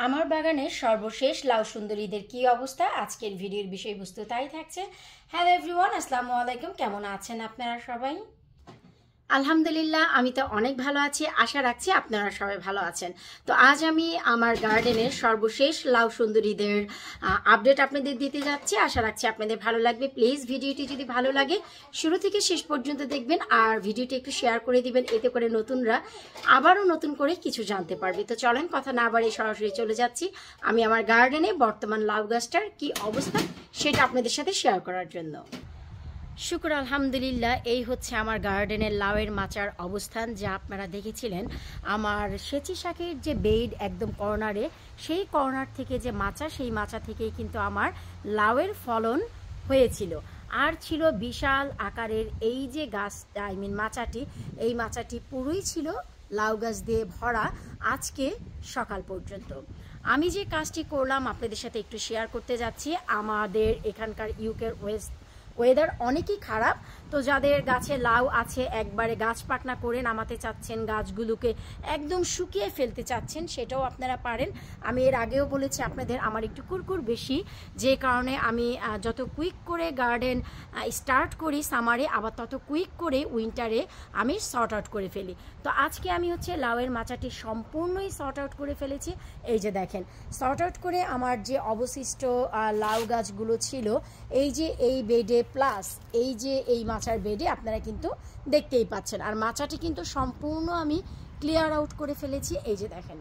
আমার বাগানের সর্বশেষ লাউ সুন্দরীদের কি অবস্থা আজকের ভিডিওর বিষয়বস্তু তাই থাকছে। হ্যালো এভরিওয়ান, আসসালামু আলাইকুম। কেমন আছেন আপনারা সবাই? আলহামদুলিল্লাহ, আমি তো অনেক ভালো আছি। আশা রাখছি আপনারা সবাই ভালো আছেন। তো আজ আমি আমার গার্ডেনের সর্বশেষ লাউ সুন্দরীদের আপডেট আপনাদের দিতে যাচ্ছি। আশা রাখছি আপনাদের ভালো লাগবে। প্লিজ ভিডিওটি যদি ভালো লাগে শুরু থেকে শেষ পর্যন্ত দেখবেন, আর ভিডিওটি একটু শেয়ার করে দিবেন, এতে করে নতুনরা আবারও নতুন করে কিছু জানতে পারবে। তো চলেন কথা না বাড়িয়ে সরাসরি চলে যাচ্ছি আমি আমার গার্ডেনে বর্তমান লাউ গাছটার কি অবস্থা সেটা আপনাদের সাথে শেয়ার করার জন্য। শুকর আলহামদুলিল্লাহ, এই হচ্ছে আমার গার্ডেনের লাউয়ের মাচার অবস্থান। যা আপনারা দেখেছিলেন আমার সেচি শাকের যে বেড একদম কর্নারে, সেই কর্নার থেকে যে মাচা, সেই মাচা থেকেই কিন্তু আমার লাউয়ের ফলন হয়েছিল। আর ছিল বিশাল আকারের এই যে গাছটা, মাচাটি, এই মাচাটি পুরোই ছিল লাউ গাছ দিয়ে ভরা আজকে সকাল পর্যন্ত। আমি যে কাজটি করলাম আপনাদের সাথে একটু শেয়ার করতে যাচ্ছি। আমাদের এখানকার ইউকের ওয়েদার অনেকই খারাপ। তো যাদের গাছে লাউ আছে একবারে গাছ পাকনা করে নামাতে চাচ্ছেন, গাছগুলোকে একদম শুকিয়ে ফেলতে চাচ্ছেন, সেটাও আপনারা পারেন। আমি এর আগেও বলেছি আপনাদের আমার একটু কুরকুর বেশি, যে কারণে আমি যত কুইক করে গার্ডেন স্টার্ট করি সামারে, আবার তত কুইক করে উইন্টারে আমি সর্ট আউট করে ফেলি। তো আজকে আমি হচ্ছে লাউয়ের মাচাটি সম্পূর্ণই সর্ট আউট করে ফেলেছি। এই যে দেখেন, সর্ট আউট করে আমার যে অবশিষ্ট লাউ গাছগুলো ছিল, এই যে এই বেডে প্লাস এই যে এই মাচার বেডে আপনারা কিন্তু দেখতেই পাচ্ছেন। আর মাচাটি কিন্তু সম্পূর্ণ আমি ক্লিয়ার আউট করে ফেলেছি। এই যে দেখেন,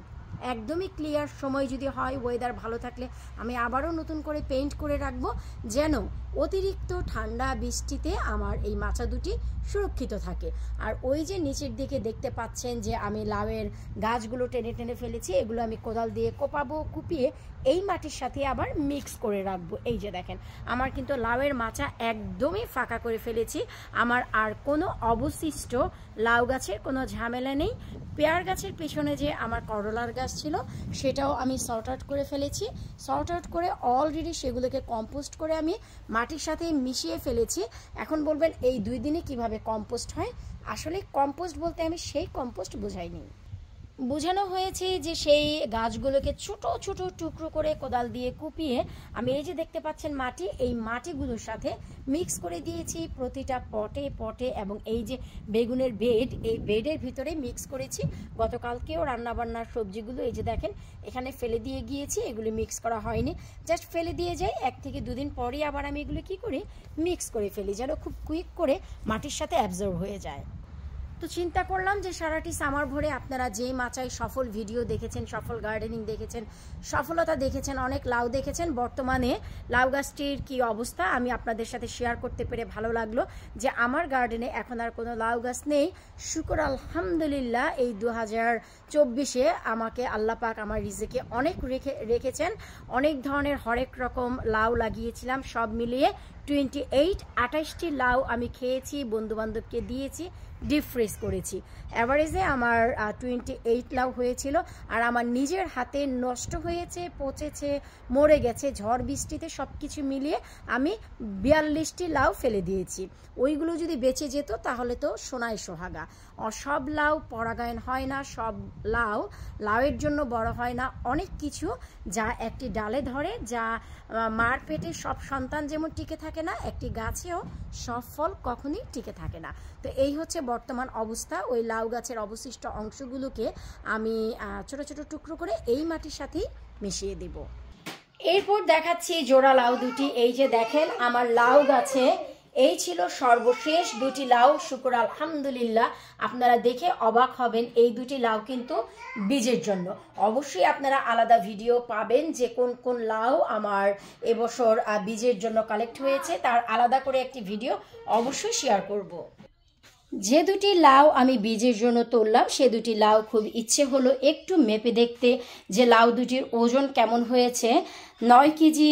একদমই ক্লিয়ার। সময় যদি হয়, ওয়েদার ভালো থাকলে আমি আবারও নতুন করে পেইন্ট করে রাখবো, যেন অতিরিক্ত ঠান্ডা বৃষ্টিতে আমার এই মাচা দুটি সুরক্ষিত থাকে। আর ওই যে নিচের দিকে দেখতে পাচ্ছেন যে আমি লাউয়ের গাছগুলো টেনে টেনে ফেলেছি, এগুলো আমি কোদাল দিয়ে কোপাবো, কুপিয়ে এই মাটির সাথে আবার মিক্স করে রাখবো। এই যে দেখেন, আমার কিন্তু লাউয়ের মাচা একদমই ফাঁকা করে ফেলেছি। আমার আর কোনো অবশিষ্ট লাউ গাছের কোনো ঝামেলা নেই। পেয়ার গাছের পেছনে যে আমার করলার গাছ ছিল, সেটাও আমি সর্ট আউট করে ফেলেছি। সর্ট আউট করে অলরেডি সেগুলোকে কম্পোস্ট করে আমি মাটির সাথে মিশিয়ে ফেলেছি। এখন বলবেন এই 2 দিনে কিভাবে কম্পোস্ট হয়? আসলে কম্পোস্ট বলতে আমি সেই কম্পোস্ট বোঝাইনি, বোঝানো হয়েছে যে সেই গাছগুলোকে ছোট ছোট টুকরো করে কোদাল দিয়ে কুপিয়ে আমি এই যে দেখতে পাচ্ছেন মাটি, এই মাটিগুলোর সাথে মিক্স করে দিয়েছি প্রতিটা পটে পটে। এবং এই যে বেগুনের বেড, এই বেডের ভিতরে মিক্স করেছি। গতকালকেও রান্নাবান্নার সবজিগুলো এই যে দেখেন এখানে ফেলে দিয়ে গিয়েছি, এগুলো মিক্স করা হয়নি, জাস্ট ফেলে দিয়ে যাই। 1 থেকে 2 দিন পরেই আবার আমি এগুলো কি করি, মিক্স করে ফেলি, যেন খুব কুইক করে মাটির সাথে অ্যাবজর্ব হয়ে যায়। তো চিন্তা করলাম যে সারাটি সামার ভরে আপনারা যেই মাচায় সফল ভিডিও দেখেছেন, সফল গার্ডেনিং দেখেছেন, সফলতা দেখেছেন, অনেক লাউ দেখেছেন, বর্তমানে লাউ গাছটির কী অবস্থা আমি আপনাদের সাথে শেয়ার করতে পেরে ভালো লাগলো যে আমার গার্ডেনে এখন আর কোনো লাউ গাছ নেই। শুকর আলহামদুলিল্লাহ, এই 2024-এ আমাকে আল্লাহ পাক আমার রিজিকে অনেক রেখেছেন। অনেক ধরনের হরেক রকম লাউ লাগিয়েছিলাম, সব মিলিয়ে 28টি লাউ আমি খেয়েছি, বন্ধুবান্ধবকে দিয়েছি, ডিপ ফ্রিজ করেছি। অ্যাভারেজে আমার 28 লাউ হয়েছিল। আর আমার নিজের হাতে নষ্ট হয়েছে, পচেছে, মরে গেছে ঝড় বৃষ্টিতে, সব কিছু মিলিয়ে আমি 42টি লাউ ফেলে দিয়েছি। ওইগুলো যদি বেঁচে যেত তাহলে তো সোনায় সোহাগা। সব লাউ পরাগায়ন হয় না, সব লাউয়ের জন্য বড় হয় না। অনেক কিছু যা একটি ডালে ধরে, যা মার পেটে সব সন্তান যেমন টিকে থাকে না, একটি গাছেও সব ফল কখনোই টিকে থাকে না। তো এই হচ্ছে বর্তমান অবস্থা। ওই লাউ গাছের অবশিষ্ট অংশগুলোকে আমি ছোট ছোট টুকরো করে এই মাটির সাথেই মিশিয়ে দেব। এরপর দেখাচ্ছি জোড়া লাউ দুটি। এই যে দেখেন আমার লাউ গাছে এই ছিল সর্বশেষ 2টি লাউ। শুকর আলহামদুলিল্লাহ, আপনারা দেখে অবাক হবেন, এই 2টি লাউ কিন্তু বীজের জন্য। অবশ্যই আপনারা আলাদা ভিডিও পাবেন যে কোন কোন লাউ আমার এবছর বীজের জন্য কালেক্ট হয়েছে, তার আলাদা করে একটি ভিডিও অবশ্যই শেয়ার করব। যে 2টি লাউ আমি বীজের জন্য তুললাম, সে 2টি লাউ খুব ইচ্ছে হলো একটু মেপে দেখতে যে লাউ দুটির ওজন কেমন হয়েছে। 9 কেজি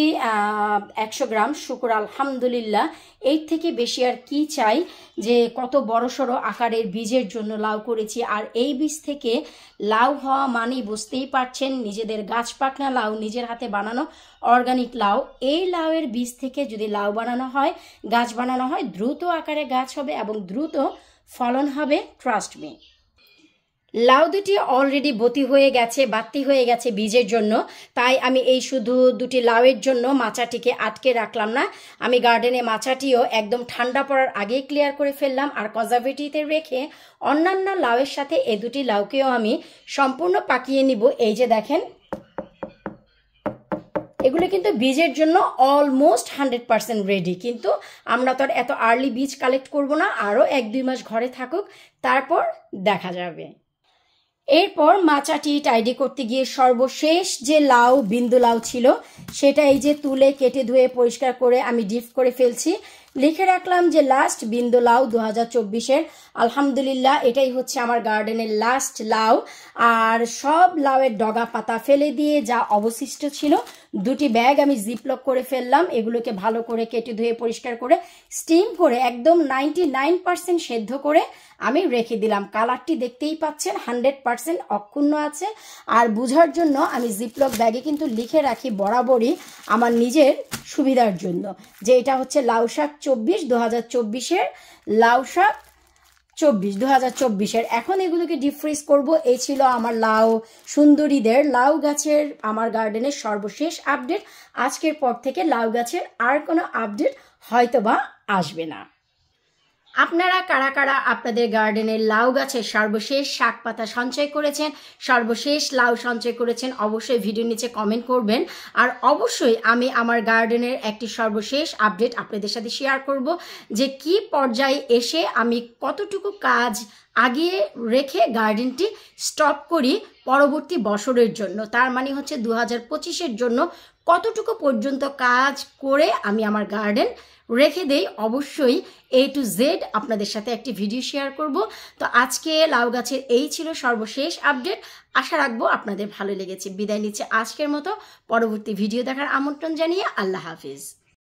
100 গ্রাম। শুকর আলহামদুলিল্লাহ, এর থেকে বেশি আর কি চাই, যে কত বড়সড় আকারের বীজের জন্য লাউ করেছি। আর এই বীজ থেকে লাউ হওয়া মানেই বুঝতেই পারছেন, নিজেদের গাছ পাকনা লাউ, নিজের হাতে বানানো অর্গানিক লাউ। এই লাউয়ের বীজ থেকে যদি লাউ বানানো হয়, গাছ বানানো হয়, দ্রুত আকারে গাছ হবে এবং দ্রুত ফলন হবে, ট্রাস্ট মি। লাউ দুটি অলরেডি বতি হয়ে গেছে, বাতি হয়ে গেছে বীজের জন্য, তাই আমি এই শুধু দুটি লাউয়ের জন্য মাচাটিকে আটকে রাখলাম না। আমি গার্ডেনে মাচাটিও একদম ঠান্ডা পড়ার আগেই ক্লিয়ার করে ফেললাম, আর কনজারভেটিভে রেখে অন্যান্য লাউয়ের সাথে এই দুটি লাউকেও আমি সম্পূর্ণ পাকিয়ে নিব। এই যে দেখেন, এগুলো কিন্তু বীজের জন্য অলমোস্ট 100% রেডি, কিন্তু আমরা তো আর এত আর্লি বীজ কালেক্ট করব না, আরও 1-2 মাস ঘরে থাকুক, তারপর দেখা যাবে। এরপর মাচাটি টাইডি করতে গিয়ে সর্বশেষ যে লাউ, বিন্দু লাউ ছিল, সেটা এই যে তুলে কেটে ধুয়ে পরিষ্কার করে আমি ডিপ করে ফেলছি। লিখে রাখলাম যে লাস্ট বিন্দু লাউ 2024-এর। আলহামদুলিল্লাহ, এটাই হচ্ছে আমার গার্ডেনের লাস্ট লাউ। আর সব লাউয়ের ডগা পাতা ফেলে দিয়ে যা অবশিষ্ট ছিল, দুটি ব্যাগ আমি জিপলক করে ফেললাম। এগুলোকে ভালো করে কেটে ধুয়ে পরিষ্কার করে স্টিম করে একদম 99% সেদ্ধ করে আমি রেখে দিলাম। কালারটি দেখতেই পাচ্ছেন 100% অক্ষুণ্ণ আছে। আর বোঝার জন্য আমি জিপলক ব্যাগে কিন্তু লিখে রাখি বরাবরই, আমার নিজের সুবিধার জন্য, যে এটা হচ্ছে লাউ শাক 24 2024-এর, লাউ শাক 24 2024-এর। এখন এগুলোকে ডিপ ফ্রিজ করবো। এই ছিল আমার লাউ সুন্দরীদের লাউ গাছের আমার গার্ডেনের সর্বশেষ আপডেট। আজকের পর থেকে লাউ গাছের আর কোনো আপডেট হয়তোবা আসবে না। আপনারা কারা কারা আপনাদের গার্ডেনের লাউ গাছের সর্বশেষ শাক পাতা সঞ্চয় করেছেন, সর্বশেষ লাউ সঞ্চয় করেছেন, অবশ্যই ভিডিও নিচে কমেন্ট করবেন। আর অবশ্যই আমি আমার গার্ডেনের একটি সর্বশেষ আপডেট আপনাদের সাথে শেয়ার করব, যে কি পর্যায়ে এসে আমি কতটুকু কাজ আগিয়ে রেখে গার্ডেনটি স্টপ করি পরবর্তী বছরের জন্য। তার মানে হচ্ছে 2025-এর জন্য কতটুকু পর্যন্ত কাজ করে আমি আমার গার্ডেন রেখে দেই। অবশ্যই A to Z আপনাদের সাথে একটি ভিডিও শেয়ার করব। তো আজকে লাউ গাছের এই ছিল সর্বশেষ আপডেট। আশা রাখবো আপনাদের ভালো লেগেছে। বিদায় নিচ্ছে আজকের মতো, পরবর্তী ভিডিও দেখার আমন্ত্রণ জানিয়ে আল্লাহ হাফিজ।